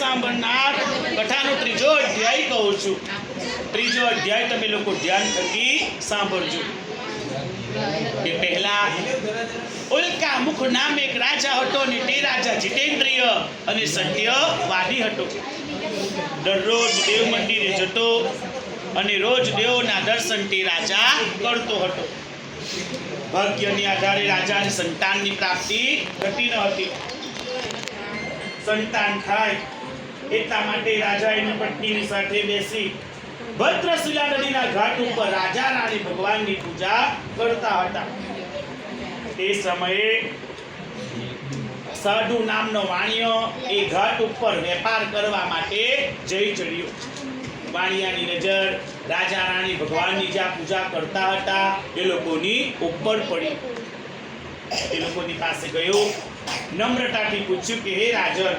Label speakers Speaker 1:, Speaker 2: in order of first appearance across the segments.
Speaker 1: સાંભળનાર કથાનો ત્રીજો અધ્યાય કહું છું. ત્રીજો અધ્યાય તમે લોકો ધ્યાન થકી સાંભળજો. કે પહેલા ઉલ્કામુખ નામે એક રાજા હતો અને તે રાજા જીતેન્દ્રિય અને સત્યવાદી હતો. દરરોજ દેવ મંદિરે જતો અને રોજ દેવોના દર્શન તે રાજા કરતો હતો. ભાગ્યની આધારે રાજાને સંતાનની પ્રાપ્તિ થતી ન હતી. સંતાન થાય એટલા માટે રાજા એની પત્નીની સાથે બેસી ભદ્રશિલા નદીના ઘાટ ઉપર રાજા રાણી ભગવાનની પૂજા કરતા હતા. તે સમયે સાધુ નામનો વાણિયો એ ઘાટ ઉપર વેપાર કરવા માટે જઈ ચડ્યો. વાણિયાની નજર રાજા રાણી ભગવાનની જ્યાં પૂજા કરતા હતા એ લોકોની ઉપર પડી. એ લોકોની પાસે ગયો, નમ્રતાથી પૂછ્યું કે હે રાજન,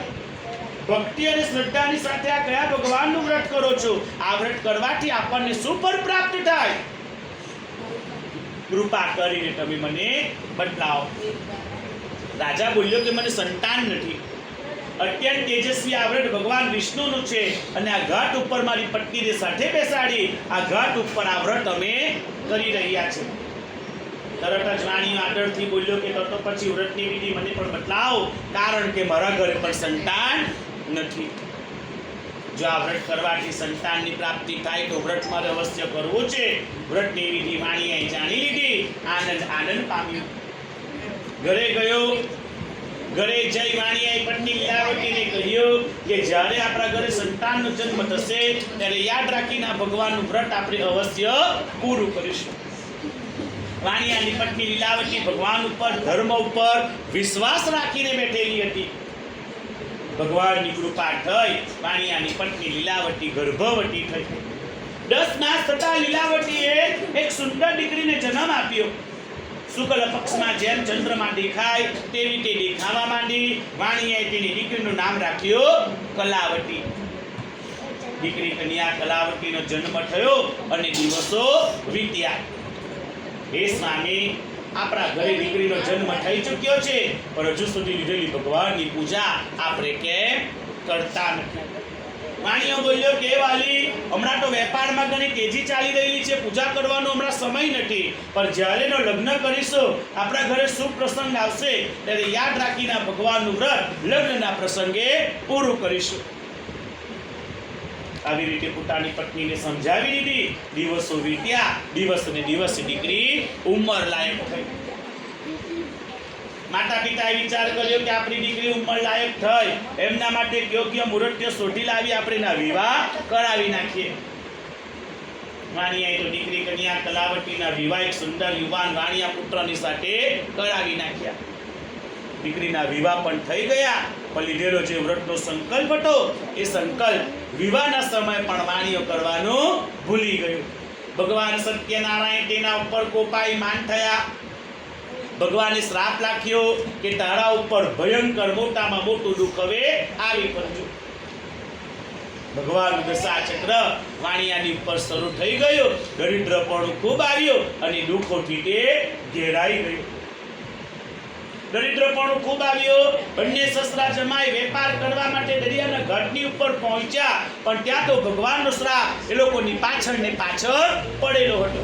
Speaker 1: ભક્તિ અને શ્રદ્ધાની સાથે આ કયા ભગવાનનું વ્રત કરો છો? આ વ્રત કરવાથી આપણને શું ફળ પ્રાપ્ત થાય? કૃપા કરીને તમે મને બતલાવો. રાજા બોલ્યો કે મને સંતાન નથી. અત્યંત તેજસ્વી આ વ્રત ભગવાન વિષ્ણુનું છે અને આ ઘાટ ઉપર મારી પત્નીને સાથે બેસાડી આ ઘાટ ઉપર આ વ્રત અમે કરી રહ્યા છે. તરત જ વાણીઓ આગળથી બોલ્યો કે તો પછી વ્રતની વિધિ મને પણ બતલાવો, કારણ કે મારા ઘરે પણ સંતાન નથી. જો આ વ્રત કરવાથી સંતાનની પ્રાપ્તિ થાય તો વ્રત મારે અવશ્ય કરવું છે. વ્રતની વિધિ વાણીએ જાણી લીધી. આનંદ પામ્યો. ઘરે ગયો. ઘરે જઈ વાણીએ પત્ની લીલાવતીને કહ્યું કે જ્યારે આપણા ઘરે સંતાનનો જન્મ થશે ત્યારે યાદ રાખીને આ ભગવાનનું વ્રત આપણે અવશ્ય પૂરું કરીશું. વાણિયાની પત્ની લીલાવતી ભગવાન ઉપર, ધર્મ ઉપર વિશ્વાસ રાખીને બેઠેલી હતી. ભગવાનની કૃપા થઈ વાણિયાની પત્ની લીલાવતી ગર્ભવતી થઈ. 10 માસ થતા લીલાવતીએ એક સુંદર દીકરીને જન્મ આપ્યો. શુક્લ પક્ષમાં જેમ ચંદ્રમાં દેખાય તેવી તે દેખાવા માંડી. વાણીએ તેની દીકરીનું નામ રાખ્યું કલાવતી. દીકરી કન્યા કલાવતીનો જન્મ થયો અને દિવસો વીત્યા. હે સ્વામી, આપણા ઘરે દીકરીનો જન્મ થઈ ચૂક્યો છે, પણ હજુ સુધી લીધેલી ભગવાનની પૂજા આપણે કેમ કરતા નથી? વાણીઓ બોલ્યો કે વાલી, હમણાં તો વેપારમાં ઘણી તેજી ચાલી રહેલી છે, પૂજા કરવાનો હમણાં સમય નથી, પણ જ્યારે લગ્ન કરીશું, આપણા ઘરે શુભ પ્રસંગ આવશે ત્યારે યાદ રાખીને ભગવાનનું વ્રત લગ્નના પ્રસંગે પૂરું કરીશું. આવી રીતે પોતાની પત્નીને સમજાવી દીધી. દિવસો વીત્યા. દિવસને દિવસે દીકરી ઉંમર લાયક થઈ. માતા પિતાએ વિચાર કર્યો કે આપણી દીકરી ઉંમર લાયક થઈ, એમના માટે યોગ્ય મુહૂર્ત શોધી લાવી આપણે એના વિવાહ કરાવી નાખીએ. વાણિયાએ તો દીકરી કન્યા કલાવતીના વિવાહ એક સુંદર યુવાન વાણિયા પુત્રની સાથે કરાવી નાખ્યા. દીકરીના વિવાહ પણ થઈ ગયા, પણ લીધેલો જે વ્રતનો સંકલ્પ હતો એ સંકલ્પ વિવાહના સમય પણ વાણીઓ કરવાનું ભૂલી ગયો. ભગવાન સત્યનારાયણ તેના ઉપર કોપાયમાન થયા. ભગવાને શ્રાપ લાખ્યો કે તારા ઉપર ભયંકર મોટામાં મોટું દુઃખ હવે આવી પડ્યું. ભગવાનનું દશાચક્ર વાણિયાની ઉપર શરૂ થઈ ગયું. દરિદ્રપણું ખૂબ આવ્યું અને દુઃખોથી તે ઘેરાઈ ગયું. દરિદ્રપણું ખૂબ આવ્યું. બંને સસરા જમાઈ વેપાર કરવા માટે દરિયાના ઘાટની ઉપર પહોંચ્યા, પણ ત્યાં તો ભગવાનનો શ્રાપ એ લોકોની પાછળ ને પાછળ પડેલો હતો.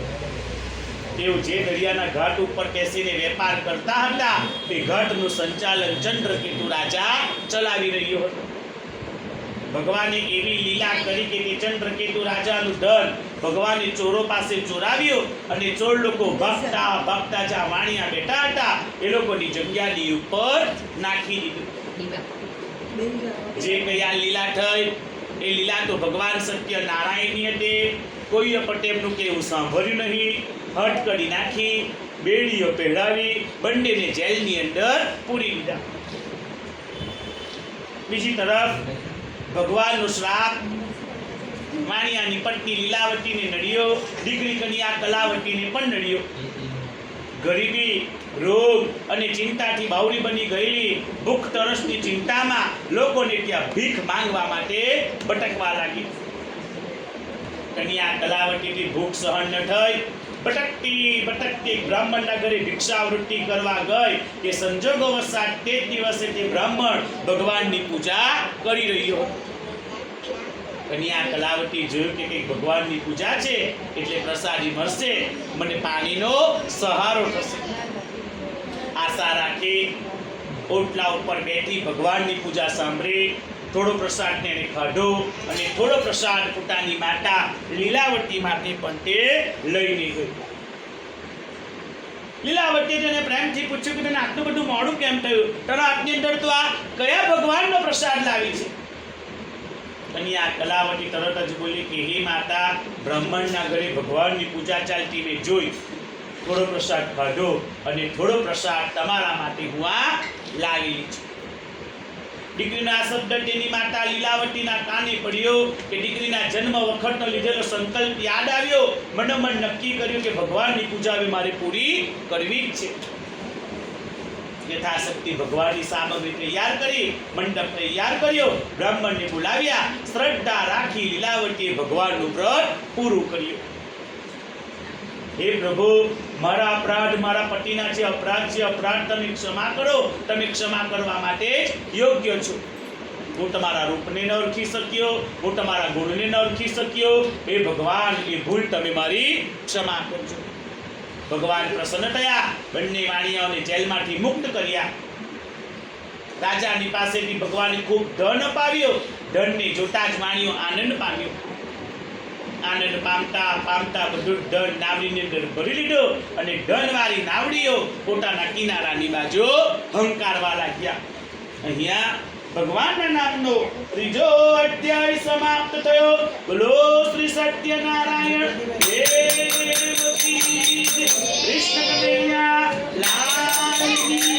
Speaker 1: તેઓ જે દરિયાના ઘાટ ઉપર બેસીને વેપાર કરતા હતા તે ઘાટનું સંચાલન ચંદ્રકેતુ રાજા ચલાવી રહ્યો હતો. ભગવાને એવી લીલા કરી કે તે ચંદ્રકેતુ રાજાનું ધન ભગવાને ચોરો પાસે ચોરાવ્યું અને ચોર લોકો ભક્તા જ્યાં વાણિયા બેઠા હતા એ લોકોની જગ્યાની ઉપર નાખી દીધું. જે કઈ આ લીલા થઈ એ લીલા તો ભગવાન સત્યનારાયણની હતી. કોઈએ પણ તેમનું કેવું સાંભળ્યું નહીં. હટ કરી નાખી, બેડીઓ પહેરાવી બંનેને જેલની અંદર પૂરી દીધા. બીજી તરફ ભગવાનનો શ્રાપ વાણિયાની પત્ની લીલાવતીને નડ્યો. દીકરી કન્યા કલાવતીને પણ નડ્યો. ગરીબી, રોગ અને ચિંતાથી બાવરી બની ગયેલી ભૂખ તરસની ચિંતામાં લોકોને ત્યાં ભીખ માંગવા માટે ભટકવા લાગી. કન્યા કલાવતીથી ભૂખ સહન ન થઈ. ભટકતી બ્રાહ્મણના ઘરે ભિક્ષાવૃત્તિ કરવા ગઈ કે સંજોગો વસાત તે દિવસે તે બ્રાહ્મણ ભગવાનની પૂજા કરી રહ્યો હતો. કન્યા કલાવતી જોયું કે કંઈક ભગવાનની પૂજા છે એટલે પ્રસાદી મળશે, મને પાણીનો સહારો થશે. આશા રાખી ઓટલા ઉપર બેઠી ભગવાનની પૂજા સાંભળી થોડો પ્રસાદ તેને ખાધો અને થોડો પ્રસાદ પોતાની માતા લીલાવતી માટે પણ તે લઈને ગઈ. લીલાવતીએ તેને પ્રેમથી પૂછ્યું કે તને આટલું બધું મોડું કેમ થયું? તારા હાથની અંદર તો આ કયા ભગવાનનો પ્રસાદ લાવી છે? કન્યા કલાવતી તરત જ બોલી કે હે માતા, બ્રાહ્મણના ઘરે ભગવાનની પૂજા ચાલતી મેં જોઈ, થોડો પ્રસાદ ખાધો અને થોડો પ્રસાદ તમારા માટે હું આ લાવેલી છું. દીકરીના આ શબ્દ તેની માતા લીલાવતીના કાને પડ્યો કે દીકરીના જન્મ વખતનો લીધેલો સંકલ્પ યાદ આવ્યો. મનોમન નક્કી કર્યું કે ભગવાનની પૂજા હવે મારે પૂરી કરવી જ છે. યથાશક્તિ ભગવાનની સામગ્રી તૈયાર કરી, મંડપ તૈયાર કર્યો, બ્રાહ્મણને બોલાવ્યા. શ્રદ્ધા રાખી લીલાવતીએ ભગવાનનું વ્રત પૂરું કર્યું. હે પ્રભુ, મારા અપરાધ, મારા પતિના જે અપરાધ છે, અપરાધ તમે ક્ષમા કરો. તમે ક્ષમા કરવા માટે જ યોગ્ય છો. હું તમારા રૂપને ન ઓળખી શક્યો, હું તમારા ગુણને ન ઓળખી શક્યો. હે ભગવાન, એ ભૂલ તમે મારી ક્ષમા કરજો. ભગવાન પ્રસન્ન થયા, બંને વાણિયાઓને જેલમાંથી મુક્ત કર્યા. રાજાની પાસેથી ભગવાને ખૂબ ધન અપાવ્યો. ધનને જોતા જ વાણિયો આનંદ પામ્યો. આનંદ પામતા પામતા બધું ધન નાવડીની અંદર ભરી લીધો અને ધનવાળી નાવડીઓ પોતાના કિનારાની બાજુ હંકારવા લાગ્યા. અહીંયા ભગવાનના નામનો ત્રીજો અધ્યાય સમાપ્ત થયો. બોલો શ્રી સત્યનારાયણ દેવકી કૃષ્ણ કનૈયા લાલ કી.